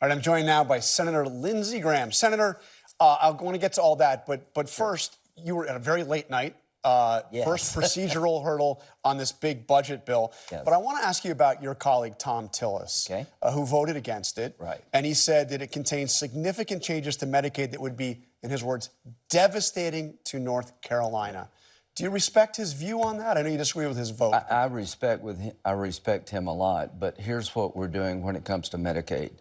All right, I'm joined now by Senator Lindsey Graham. Senator, I'm going to get to all that, but first, you were at a very late night. Yes. First procedural hurdle on this big budget bill. Yes. But I want to ask you about your colleague, Tom Tillis, Okay. Who voted against it. Right. And he said that it contains significant changes to Medicaid that would be, in his words, devastating to North Carolina. Do you respect his view on that? I know you disagree with his vote. I respect him a lot, but here's what we're doing when it comes to Medicaid.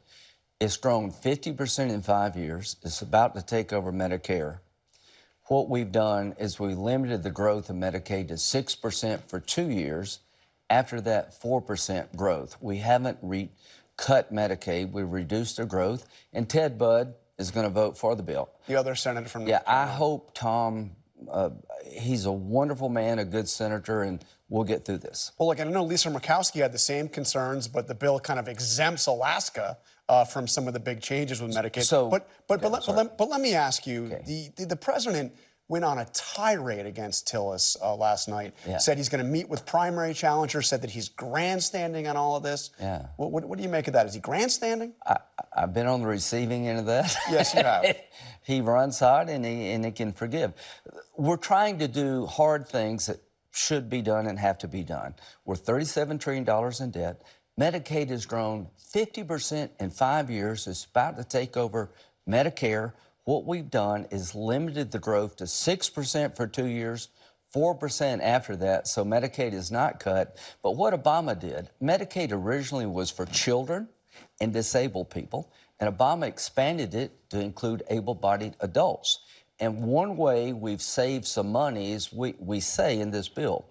It's grown 50% in 5 years. It's about to take over Medicare. What we've done is we limited the growth of Medicaid to 6% for 2 years. After that, 4% growth. We haven't cut Medicaid. We've reduced the growth, and Ted Budd is going to vote for the bill. The other senator from North Yeah, Carolina. I hope Tom, he's a wonderful man, a good senator, and we'll get through this. Well, look, I know Lisa Murkowski had the same concerns, but the bill kind of exempts Alaska from some of the big changes with Medicaid. So, but let me ask you, Okay. the president went on a tirade against Tillis last night. Yeah. Said he's going to meet with primary challengers. Said that he's grandstanding on all of this. Yeah. What do you make of that? Is he grandstanding? I've been on the receiving end of that. Yes, you have. He runs hot and he can forgive. We're trying to do hard things that should be done and have to be done. We're $37 trillion in debt. Medicaid has grown 50% in 5 years. It's about to take over Medicare. What we've done is limited the growth to 6% for 2 years, 4% after that, so Medicaid is not cut. But what Obama did, Medicaid originally was for children and disabled people, and Obama expanded it to include able-bodied adults. And one way we've saved some money is we say in this bill,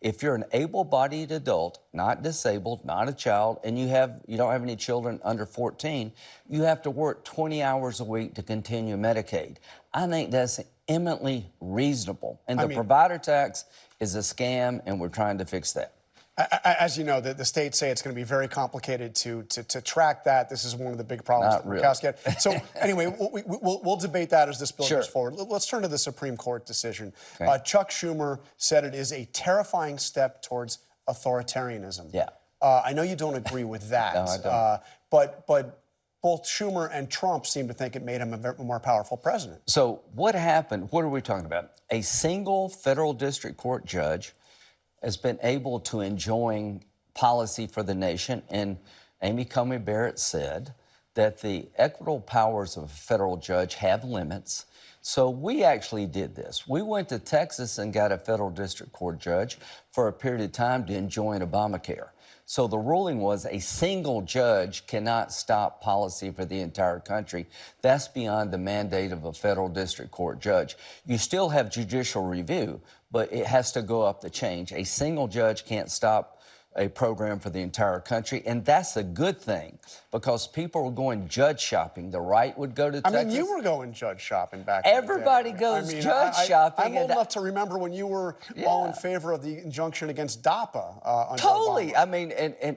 if you're an able-bodied adult, not disabled, not a child, and you don't have any children under 14, you have to work 20 hours a week to continue Medicaid. I think that's eminently reasonable. And the provider tax is a scam, and we're trying to fix that. As you know, the states say it's going to be very complicated to track that. This is one of the big problems Not that really. Murkowski had. So anyway, we'll debate that as this bill Sure. goes forward. Let's turn to the Supreme Court decision. Okay. Chuck Schumer said it is a terrifying step towards authoritarianism. Yeah. I know you don't agree with that. No, I don't. But both Schumer and Trump seem to think it made him a more powerful president. So what happened? What are we talking about? A single federal district court judge has been able to enjoin policy for the nation, and Amy Coney Barrett said that the equitable powers of a federal judge have limits. So we actually did this. We went to Texas and got a federal district court judge for a period of time to enjoin Obamacare. So the ruling was a single judge cannot stop policy for the entire country. That's beyond the mandate of a federal district court judge. You still have judicial review, but it has to go up the chain. A single judge can't stop a program for the entire country, and that's a good thing because people were going judge shopping. The right would go to Texas. I mean, you were going judge shopping back Everybody in the day. goes judge shopping. I'm old enough to remember when you were all in favor of the injunction against DAPA. Under Totally. Obama. I mean,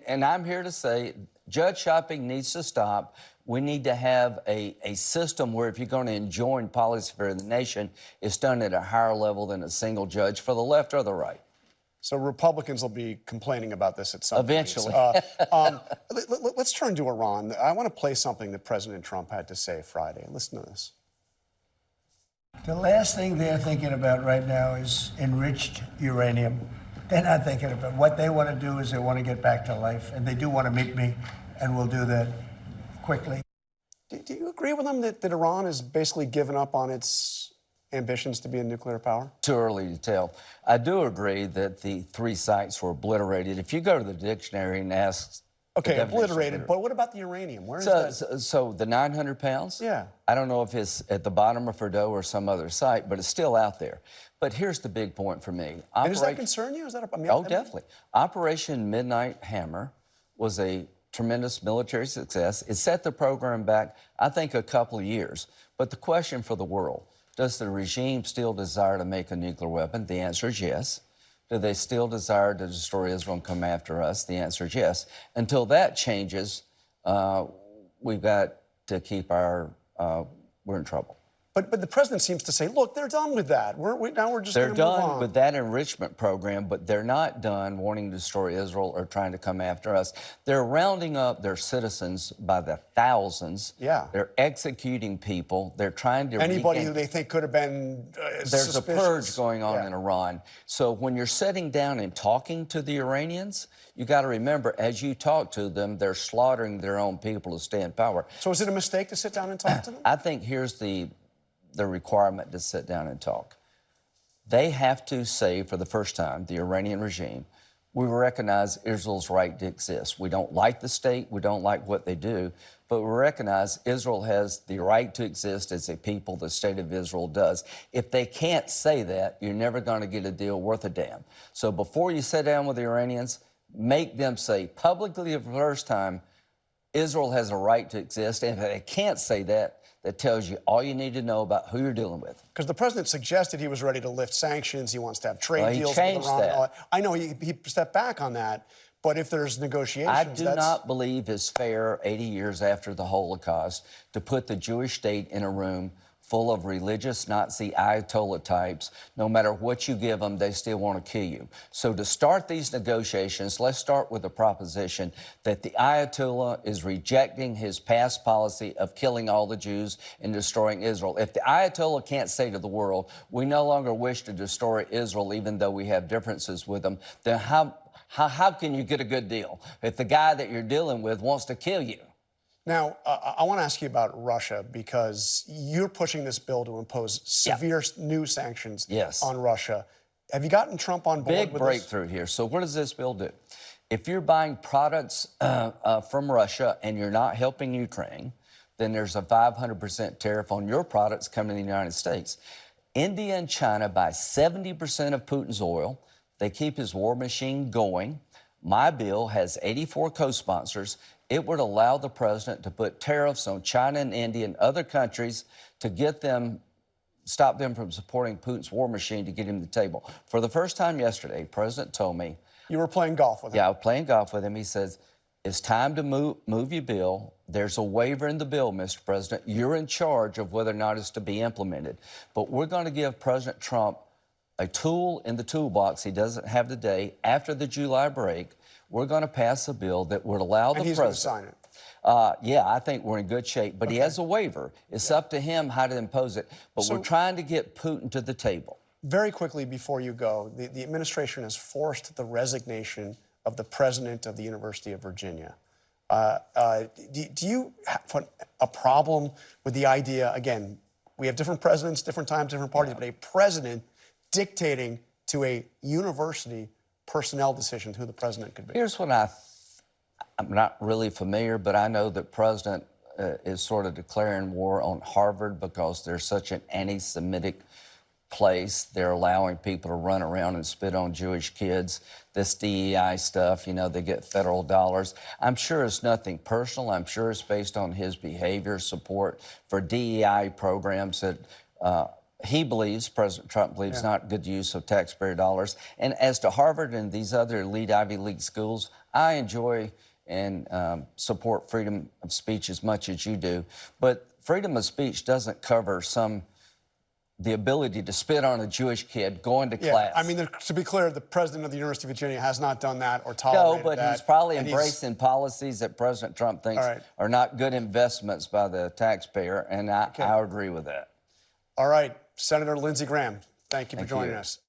and I'm here to say judge shopping needs to stop. We need to have a system where if you're going to enjoin policy for the nation, it's done at a higher level than a single judge for the left or the right. So Republicans will be complaining about this at some point. Eventually. Let's turn to Iran. I want to play something that President Trump had to say Friday. Listen to this. The last thing they're thinking about right now is enriched uranium. They're not thinking about what they want to do is they want to get back to life, and they do want to meet me, and we'll do that quickly. Do you agree with them that Iran has basically given up on its ambitions to be a nuclear power? Too early to tell. I do agree that the 3 sites were obliterated. If you go to the dictionary and ask... Okay, obliterated, but what about the uranium? Where is that? So the 900 pounds? Yeah. I don't know if it's at the bottom of Fordo or some other site, but it's still out there. But here's the big point for me. And does that concern you? Is that definitely. Operation Midnight Hammer was a tremendous military success. It set the program back, I think, a couple of years. But the question for the world, does the regime still desire to make a nuclear weapon? The answer is yes. Do they still desire to destroy Israel and come after us? The answer is yes. Until that changes, we've got to keep we're in trouble. But the president seems to say, look, they're done with that. Now we're just going They're to move on. done with that enrichment program, but they're not done wanting to destroy Israel or trying to come after us. They're rounding up their citizens by the thousands. Yeah. They're executing people. They're trying to Anybody who they think could have been There's suspicious. a purge going on Yeah. in Iran. So when you're sitting down and talking to the Iranians, you got to remember, as you talk to them, they're slaughtering their own people to stay in power. So is it a mistake to sit down and talk to them? I think here's the requirement to sit down and talk. They have to say, for the first time, the Iranian regime, we recognize Israel's right to exist. We don't like the state, we don't like what they do, but we recognize Israel has the right to exist as a people, the state of Israel does. If they can't say that, you're never going to get a deal worth a damn. So before you sit down with the Iranians, make them say publicly for the first time, Israel has a right to exist. And if they can't say that, that tells you all you need to know about who you're dealing with. Because the president suggested he was ready to lift sanctions. He wants to have trade Well, he deals with changed Iran. that. And all that. I know he stepped back on that. But if there's negotiations, I do not believe it's fair 80 years after the Holocaust to put the Jewish state in a room full of religious Nazi Ayatollah types. No matter what you give them, they still want to kill you. So to start these negotiations, let's start with the proposition that the Ayatollah is rejecting his past policy of killing all the Jews and destroying Israel. If the Ayatollah can't say to the world, we no longer wish to destroy Israel even though we have differences with them, then how can you get a good deal if the guy that you're dealing with wants to kill you? Now, I want to ask you about Russia because you're pushing this bill to impose severe new sanctions on Russia. Have you gotten Trump on board with this? Big breakthrough here. So what does this bill do? If you're buying products from Russia and you're not helping Ukraine, then there's a 500% tariff on your products coming to the United States. India and China buy 70% of Putin's oil. They keep his war machine going. My bill has 84 co-sponsors. It would allow the president to put tariffs on China and India and other countries to get them, stop them from supporting Putin's war machine to get him to the table. For the first time yesterday, the president told me. You were playing golf with him. Yeah, I was playing golf with him. He says, it's time to move your bill. There's a waiver in the bill, Mr. President. You're in charge of whether or not it's to be implemented. But we're going to give President Trump a tool in the toolbox he doesn't have today. After the July break, we're going to pass a bill that would allow the president. And he's going to sign it. Yeah, I think we're in good shape. But he has a waiver. It's up to him how to impose it. But we're trying to get Putin to the table. Very quickly before you go, the administration has forced the resignation of the president of the University of Virginia. Do you have a problem with the idea, again, we have different presidents, different times, different parties, but a president dictating to a university personnel decision who the president could be? Here's what I'm not really familiar, but I know that President is sort of declaring war on Harvard because they're such an anti-Semitic place. They're allowing people to run around and spit on Jewish kids. This DEI stuff, you know, they get federal dollars. I'm sure it's nothing personal. I'm sure it's based on his behavior, support for DEI programs that he believes, President Trump believes, not good use of taxpayer dollars. And as to Harvard and these other elite Ivy League schools, I enjoy and support freedom of speech as much as you do. But freedom of speech doesn't cover the ability to spit on a Jewish kid going to class. I mean, to be clear, the president of the University of Virginia has not done that or tolerated that. No, but he's probably embracing policies that President Trump thinks are not good investments by the taxpayer, and I agree with that. All right, Senator Lindsey Graham, thank you for joining us.